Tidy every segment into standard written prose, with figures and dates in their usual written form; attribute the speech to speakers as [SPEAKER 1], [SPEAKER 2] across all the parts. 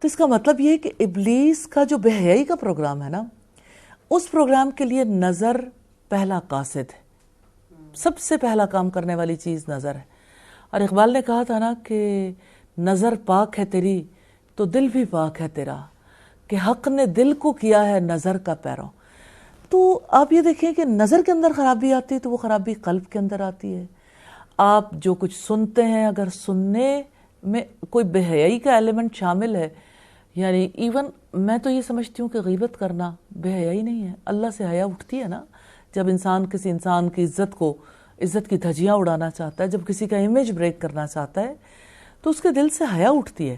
[SPEAKER 1] تو اس کا مطلب یہ ہے کہ ابلیس کا جو بے حیائی کا پروگرام ہے نا، اس پروگرام کے لیے نظر پہلا قاصد ہے، سب سے پہلا کام کرنے والی چیز نظر ہے۔ اور اقبال نے کہا تھا نا کہ نظر پاک ہے تیری تو دل بھی پاک ہے تیرا، کہ حق نے دل کو کیا ہے نظر کا پیروں۔ تو آپ یہ دیکھیں کہ نظر کے اندر خرابی آتی ہے تو وہ خرابی قلب کے اندر آتی ہے۔ آپ جو کچھ سنتے ہیں، اگر سننے میں کوئی بے حیائی کا ایلیمنٹ شامل ہے، یعنی ایون میں تو یہ سمجھتی ہوں کہ غیبت کرنا بے حیائی نہیں ہے۔ اللہ سے حیا اٹھتی ہے نا جب انسان کسی انسان کی عزت کی دھجیاں اڑانا چاہتا ہے، جب کسی کا امیج بریک کرنا چاہتا ہے تو اس کے دل سے حیا اٹھتی ہے،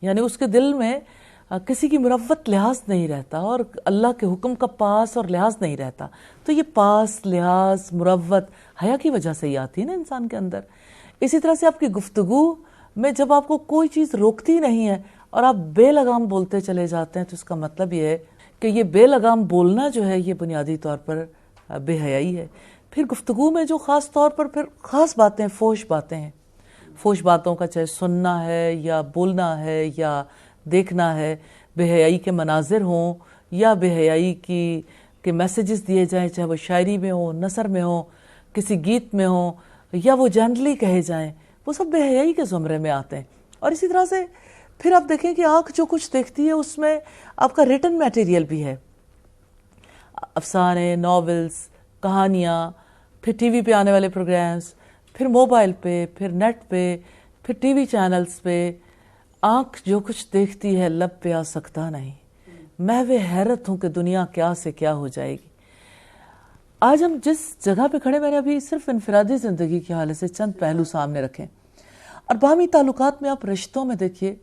[SPEAKER 1] یعنی اس کے دل میں کسی کی مروت لحاظ نہیں رہتا اور اللہ کے حکم کا پاس اور لحاظ نہیں رہتا۔ تو یہ پاس، لحاظ، مروت حیا کی وجہ سے ہی آتی ہے نا انسان کے اندر۔ اسی طرح سے آپ کی گفتگو میں جب آپ کو کوئی چیز روکتی نہیں ہے اور آپ بے لگام بولتے چلے جاتے ہیں تو اس کا مطلب یہ ہے کہ یہ بے لگام بولنا جو ہے یہ بنیادی طور پر بے حیائی ہے۔ پھر گفتگو میں جو خاص طور پر پھر خاص باتیں، فوش باتیں ہیں، فوش باتوں کا چاہے سننا ہے یا بولنا ہے یا دیکھنا ہے، بے حیائی کے مناظر ہوں یا بے حیائی کے میسیجز دیے جائیں، چاہے وہ شاعری میں ہوں، نثر میں ہوں، کسی گیت میں ہوں یا وہ جنرلی کہے جائیں، وہ سب بے حیائی کے زمرے میں آتے ہیں۔ اور اسی طرح سے پھر آپ دیکھیں کہ آنکھ جو کچھ دیکھتی ہے اس میں آپ کا ریٹن میٹیریل بھی ہے، افسانے، ناولز، کہانیاں، پھر ٹی وی پہ آنے والے پروگرامز، پھر موبائل پہ، پھر نیٹ پہ، پھر ٹی وی چینلز پہ۔ آنکھ جو کچھ دیکھتی ہے لب پہ آ سکتا نہیں، محو حیرت ہوں کہ دنیا کیا سے کیا ہو جائے گی۔ آج ہم جس جگہ پہ کھڑے، میں نے ابھی صرف انفرادی زندگی کے حوالے سے چند پہلو سامنے رکھے، اور باہمی تعلقات میں آپ رشتوں میں دیکھیے،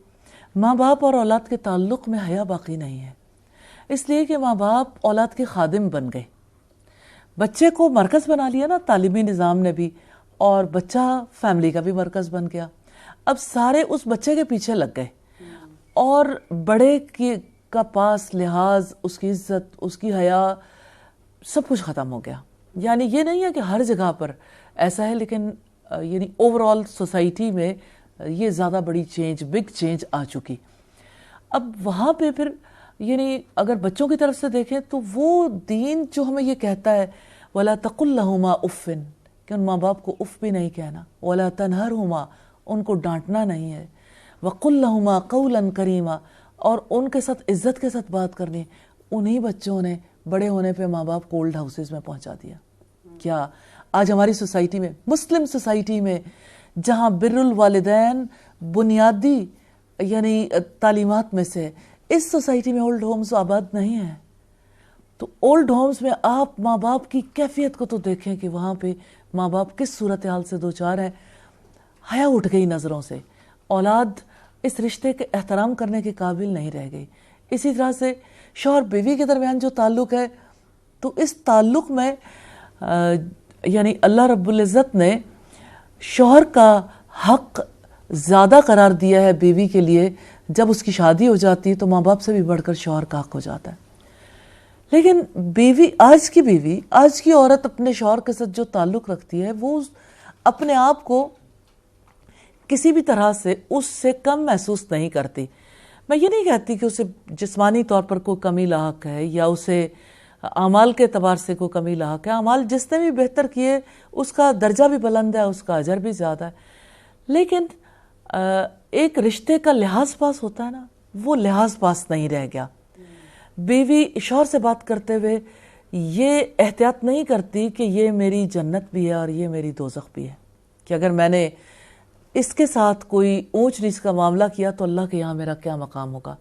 [SPEAKER 1] ماں باپ اور اولاد کے تعلق میں حیا باقی نہیں ہے، اس لیے کہ ماں باپ اولاد کے خادم بن گئے، بچے کو مرکز بنا لیا نا تعلیمی نظام نے بھی، اور بچہ فیملی کا بھی مرکز بن گیا۔ اب سارے اس بچے کے پیچھے لگ گئے اور بڑے کا پاس لحاظ، اس کی عزت، اس کی حیا، سب کچھ ختم ہو گیا۔ یعنی یہ نہیں ہے کہ ہر جگہ پر ایسا ہے، لیکن یعنی اوور آل سوسائٹی میں یہ زیادہ بڑی چینج، بگ چینج آ چکی۔ اب وہاں پہ پھر یعنی اگر بچوں کی طرف سے دیکھیں تو وہ دین جو ہمیں یہ کہتا ہے وَلَا تَقُلْ لَهُمَا اُفٍّ، کہ ان ماں باپ کو اف بھی نہیں کہنا، وَلَا تَنْهَرْهُمَا، ان کو ڈانٹنا نہیں ہے، وَقُلْ لَهُمَا قَوْلًا كَرِيمًا، اور ان کے ساتھ عزت کے ساتھ بات کرنی۔ انہی بچوں نے بڑے ہونے پہ ماں باپ کو اولڈ ہاؤسز میں پہنچا دیا۔ کیا آج ہماری سوسائٹی میں، مسلم سوسائٹی میں، جہاں بر الوالدین بنیادی یعنی تعلیمات میں سے، اس سوسائٹی میں اولڈ ہومز آباد نہیں ہیں۔ تو اولڈ ہومز میں آپ ماں باپ کی کیفیت کو تو دیکھیں کہ وہاں پہ ماں باپ کس صورتحال سے دوچار ہیں۔ حیا اٹھ گئی نظروں سے، اولاد اس رشتے کے احترام کرنے کے قابل نہیں رہ گئی۔ اسی طرح سے شوہر بیوی کے درمیان جو تعلق ہے، تو اس تعلق میں یعنی اللہ رب العزت نے شوہر کا حق زیادہ قرار دیا ہے بیوی کے لیے۔ جب اس کی شادی ہو جاتی ہے تو ماں باپ سے بھی بڑھ کر شوہر کا حق ہو جاتا ہے۔ لیکن بیوی، آج کی عورت اپنے شوہر کے ساتھ جو تعلق رکھتی ہے، وہ اپنے آپ کو کسی بھی طرح سے اس سے کم محسوس نہیں کرتی۔ میں یہ نہیں کہتی کہ اسے جسمانی طور پر کوئی کمی لاحق ہے یا اسے اعمال کے اعتبار سے کوئی کمی لاحق ہے۔ اعمال جس نے بھی بہتر کیے اس کا درجہ بھی بلند ہے، اس کا اجر بھی زیادہ ہے، لیکن ایک رشتے کا لحاظ پاس ہوتا ہے نا، وہ لحاظ پاس نہیں رہ گیا۔ بیوی شوہر سے بات کرتے ہوئے یہ احتیاط نہیں کرتی کہ یہ میری جنت بھی ہے اور یہ میری دوزخ بھی ہے، کہ اگر میں نے اس کے ساتھ کوئی اونچ نیچ کا معاملہ کیا تو اللہ کے یہاں میرا کیا مقام ہوگا۔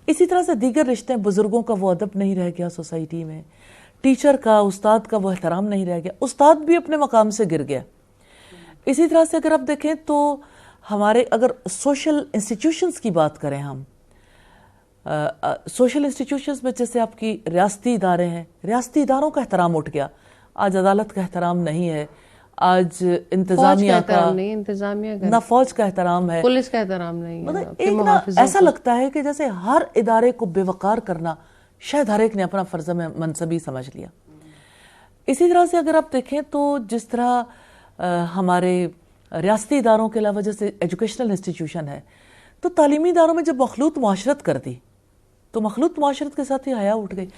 [SPEAKER 1] اسی طرح سے دیگر رشتے، بزرگوں کا وہ ادب نہیں رہ گیا سوسائٹی میں، ٹیچر کا، استاد کا وہ احترام نہیں رہ گیا، استاد بھی اپنے مقام سے گر گیا۔ اسی طرح سے اگر آپ دیکھیں تو ہمارے اگر سوشل انسٹیٹیوشنز کی بات کریں، ہم سوشل انسٹیٹیوشنز میں جیسے آپ کی ریاستی ادارے ہیں، ریاستی اداروں کا احترام اٹھ گیا۔ آج عدالت کا احترام نہیں ہے، آج انتظامیہ کا
[SPEAKER 2] نہیں، انتظامیہ کا
[SPEAKER 1] نہ فوج کا احترام ہے،
[SPEAKER 2] پولیس کا احترام نہیں ہے۔
[SPEAKER 1] ایک نا ایسا لگتا ہے کہ جیسے ہر ادارے کو بے وقار کرنا شاید ہر ایک نے اپنا فرض منصبی سمجھ لیا۔ اسی طرح سے اگر آپ دیکھیں تو جس طرح ہمارے ریاستی اداروں کے علاوہ جیسے ایجوکیشنل انسٹیٹیوشن ہے، تو تعلیمی اداروں میں جب مخلوط معاشرت کر دی تو مخلوط معاشرت کے ساتھ ہی حیا اٹھ گئی.